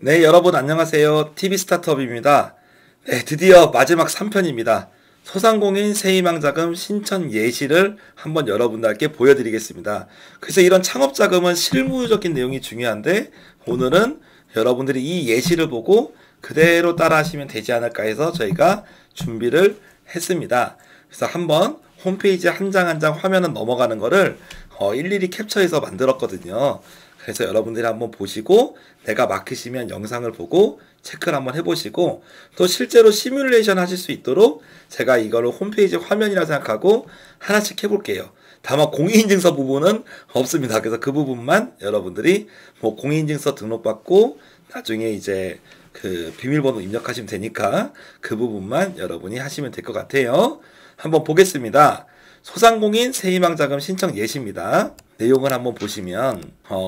네, 여러분 안녕하세요. TV 스타트업입니다. 네, 드디어 마지막 3편입니다. 소상공인 세희망자금 신청 예시를 한번 여러분들께 보여드리겠습니다. 그래서 이런 창업자금은 실무적인 내용이 중요한데 오늘은 여러분들이 이 예시를 보고 그대로 따라 하시면 되지 않을까 해서 저희가 준비를 했습니다. 그래서 한번 홈페이지 한 장 한 장 화면은 넘어가는 거를 일일이 캡처해서 만들었거든요. 그래서 여러분들이 한번 보시고 내가 막히시면 영상을 보고 체크를 한번 해보시고 또 실제로 시뮬레이션 하실 수 있도록 제가 이거를 홈페이지 화면이라 생각하고 하나씩 해볼게요. 다만 공인인증서 부분은 없습니다. 그래서 그 부분만 여러분들이 뭐 공인인증서 등록받고 나중에 이제 그 비밀번호 입력하시면 되니까 그 부분만 여러분이 하시면 될 것 같아요. 한번 보겠습니다. 소상공인 세희망자금 신청 예시입니다. 내용을 한번 보시면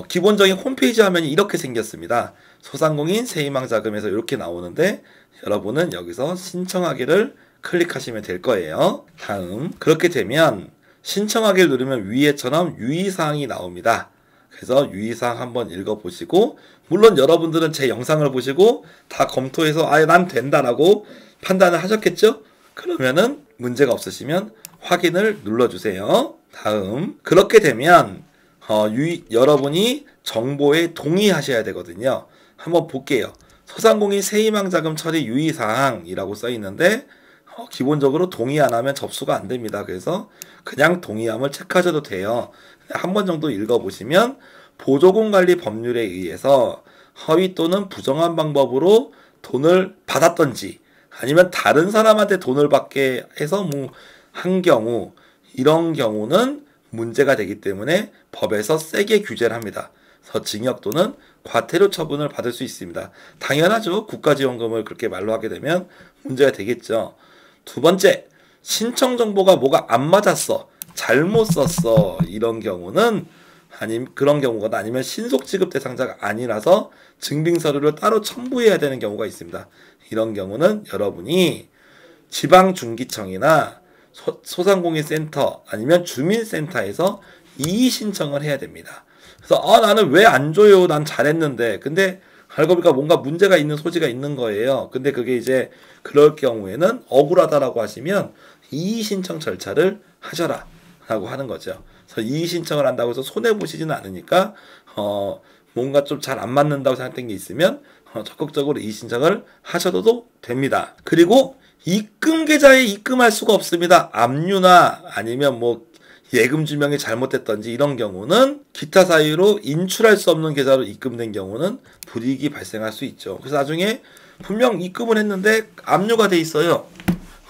기본적인 홈페이지 화면이 이렇게 생겼습니다. 소상공인 세희망자금에서 이렇게 나오는데 여러분은 여기서 신청하기를 클릭하시면 될 거예요. 다음 그렇게 되면 신청하기를 누르면 위에처럼 유의사항이 나옵니다. 그래서 유의사항 한번 읽어보시고 물론 여러분들은 제 영상을 보시고 다 검토해서 난 된다라고 판단을 하셨겠죠? 그러면은 문제가 없으시면 확인을 눌러주세요. 다음 그렇게 되면 여러분이 정보에 동의하셔야 되거든요. 한번 볼게요. 소상공인 세희망자금 처리 유의사항이라고 써있는데 기본적으로 동의 안 하면 접수가 안 됩니다. 그래서 그냥 동의함을 체크하셔도 돼요. 한 번 정도 읽어보시면 보조금관리 법률에 의해서 허위 또는 부정한 방법으로 돈을 받았던지 아니면 다른 사람한테 돈을 받게 해서 한 경우 이런 경우는 문제가 되기 때문에 법에서 세게 규제를 합니다. 그래서 징역 또는 과태료 처분을 받을 수 있습니다. 당연하죠. 국가지원금을 그렇게 말로 하게 되면 문제가 되겠죠. 두 번째, 신청 정보가 뭐가 안 맞았어, 잘못 썼어 이런 경우는 그런 경우가 아니면 신속 지급 대상자가 아니라서 증빙 서류를 따로 첨부해야 되는 경우가 있습니다. 이런 경우는 여러분이 지방중기청이나 소상공인센터 아니면 주민센터에서 이의 신청을 해야 됩니다. 그래서 나는 왜 안 줘요? 난 잘했는데. 근데 알고 보니까 뭔가 문제가 있는 소지가 있는 거예요. 근데 그게 이제 그럴 경우에는 억울하다라고 하시면 이의 신청 절차를 하셔라 라고 하는 거죠. 그래서 이의 신청을 한다고 해서 손해 보시지는 않으니까 뭔가 좀 잘 안 맞는다고 생각된 게 있으면 적극적으로 이의 신청을 하셔도 됩니다. 그리고 입금 계좌에 입금할 수가 없습니다. 압류나 아니면 예금 주명이 잘못됐던지 이런 경우는 기타 사유로 인출할 수 없는 계좌로 입금된 경우는 불이익이 발생할 수 있죠. 그래서 나중에 분명 입금을 했는데 압류가 돼 있어요.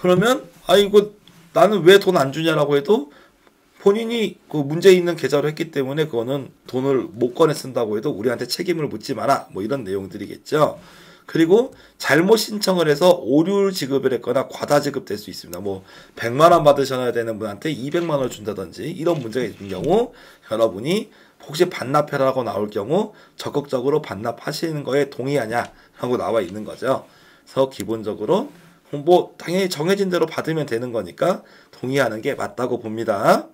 그러면 이거 나는 왜 돈 안 주냐라고 해도 본인이 그 문제 있는 계좌로 했기 때문에 그거는 돈을 못 꺼내 쓴다고 해도 우리한테 책임을 묻지 마라. 이런 내용들이겠죠. 그리고 잘못 신청을 해서 오류 지급을 했거나 과다 지급될 수 있습니다. 100만 원 받으셔야 되는 분한테 200만 원을 준다든지 이런 문제가 있는 경우 여러분이 혹시 반납해라고 나올 경우 적극적으로 반납하시는 거에 동의하냐라고 나와 있는 거죠. 그래서 기본적으로 당연히 정해진 대로 받으면 되는 거니까 동의하는 게 맞다고 봅니다.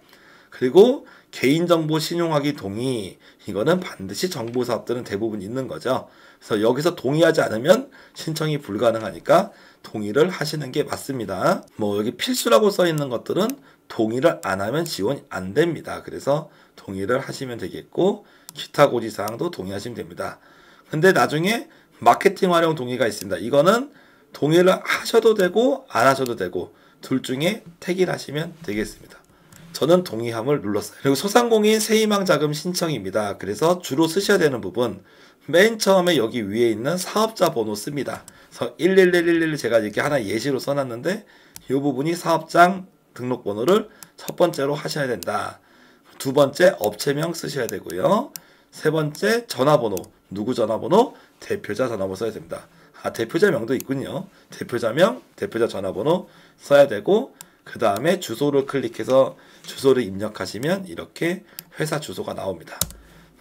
그리고 개인정보 신용하기 동의, 이거는 반드시 정보사업들은 대부분 있는 거죠. 그래서 여기서 동의하지 않으면 신청이 불가능하니까 동의를 하시는 게 맞습니다. 여기 필수라고 써 있는 것들은 동의를 안 하면 지원이 안 됩니다. 그래서 동의를 하시면 되겠고 기타 고지사항도 동의하시면 됩니다. 근데 나중에 마케팅 활용 동의가 있습니다. 이거는 동의를 하셔도 되고 안 하셔도 되고 둘 중에 택일 하시면 되겠습니다. 저는 동의함을 눌렀어요. 그리고 소상공인 세희망자금 신청입니다. 그래서 주로 쓰셔야 되는 부분 맨 처음에 여기 위에 있는 사업자 번호 씁니다. 그래서 11111 제가 이렇게 하나 예시로 써놨는데 이 부분이 사업장 등록번호를 첫 번째로 하셔야 된다. 두 번째 업체명 쓰셔야 되고요. 세 번째 전화번호, 누구 전화번호? 대표자 전화번호 써야 됩니다. 대표자명도 있군요. 대표자명, 대표자 전화번호 써야 되고 그 다음에 주소를 클릭해서 주소를 입력하시면 이렇게 회사 주소가 나옵니다.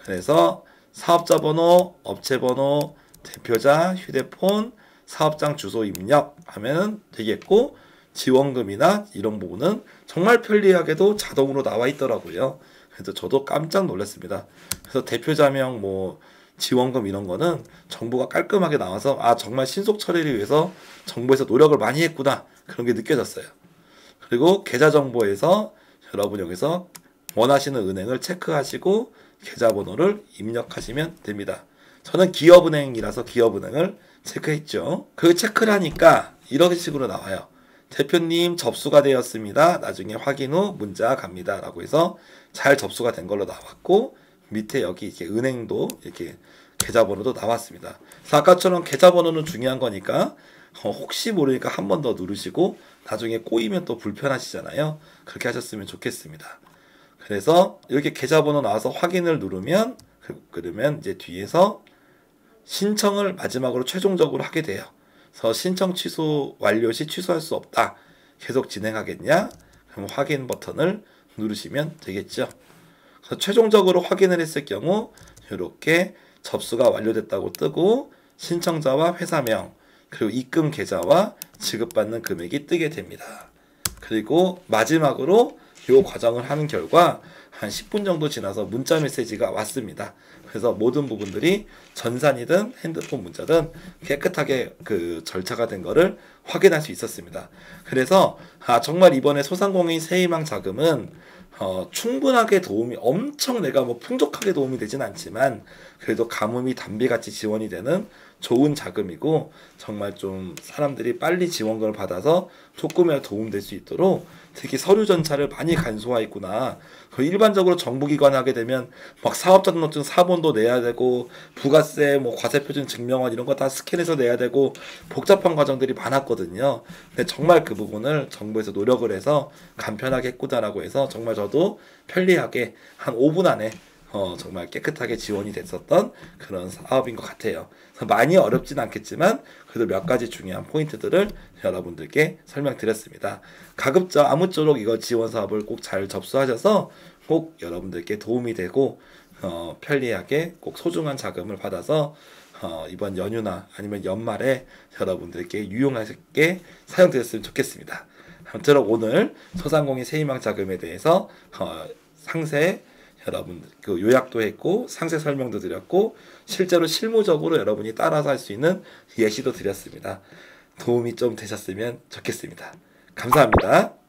그래서 사업자 번호, 업체 번호, 대표자, 휴대폰, 사업장 주소 입력하면 되겠고 지원금이나 이런 부분은 정말 편리하게도 자동으로 나와 있더라고요. 그래서 저도 깜짝 놀랐습니다. 그래서 대표자명 지원금 이런 거는 정보가 깔끔하게 나와서 아 정말 신속 처리를 위해서 정부에서 노력을 많이 했구나 그런 게 느껴졌어요. 그리고 계좌 정보에서 여러분 여기서 원하시는 은행을 체크하시고 계좌번호를 입력하시면 됩니다. 저는 기업은행이라서 기업은행을 체크했죠. 그 체크를 하니까 이런 식으로 나와요. 대표님 접수가 되었습니다. 나중에 확인 후 문자 갑니다. 라고 해서 잘 접수가 된 걸로 나왔고 밑에 여기 이렇게 은행도 이렇게 계좌번호도 나왔습니다. 그래서 아까처럼 계좌번호는 중요한 거니까 혹시 모르니까 한 번 더 누르시고 나중에 꼬이면 또 불편하시잖아요. 그렇게 하셨으면 좋겠습니다. 그래서 이렇게 계좌번호 나와서 확인을 누르면 그러면 이제 뒤에서 신청을 마지막으로 최종적으로 하게 돼요. 그래서 신청 취소 완료 시 취소할 수 없다. 계속 진행하겠냐? 그럼 확인 버튼을 누르시면 되겠죠. 그래서 최종적으로 확인을 했을 경우 이렇게 접수가 완료됐다고 뜨고 신청자와 회사명 그리고 입금 계좌와 지급받는 금액이 뜨게 됩니다. 그리고 마지막으로 이 과정을 하는 결과 한 10분 정도 지나서 문자 메시지가 왔습니다. 그래서 모든 부분들이 전산이든 핸드폰 문자든 깨끗하게 그 절차가 된 거를 확인할 수 있었습니다. 그래서 정말 이번에 소상공인 세희망 자금은 충분하게 도움이 엄청 내가 뭐 풍족하게 도움이 되진 않지만 그래도 가뭄이 단비같이 지원이 되는 좋은 자금이고 정말 좀 사람들이 빨리 지원금을 받아서 조금이라도 도움될 수 있도록 특히 서류 전차를 많이 간소화했구나. 일반적으로 정부기관 하게 되면 막 사업자 등록증 사본도 내야 되고 부가세 뭐 과세표준 증명원 이런 거 다 스캔해서 내야 되고 복잡한 과정들이 많았거든요. 근데 정말 그 부분을 정부에서 노력을 해서 간편하게 했구나라고 해서 정말 저도 편리하게 한 5분 안에 정말 깨끗하게 지원이 됐었던 그런 사업인 것 같아요. 많이 어렵진 않겠지만 그래도 몇 가지 중요한 포인트들을 여러분들께 설명드렸습니다. 가급적 아무쪼록 이거 지원 사업을 꼭 잘 접수하셔서 꼭 여러분들께 도움이 되고 편리하게 꼭 소중한 자금을 받아서 이번 연휴나 아니면 연말에 여러분들께 유용하게 사용되었으면 좋겠습니다. 아무튼 오늘 소상공인 세희망 자금에 대해서 상세 여러분 그 요약도 했고 상세 설명도 드렸고 실제로 실무적으로 여러분이 따라서 할 수 있는 예시도 드렸습니다. 도움이 좀 되셨으면 좋겠습니다. 감사합니다.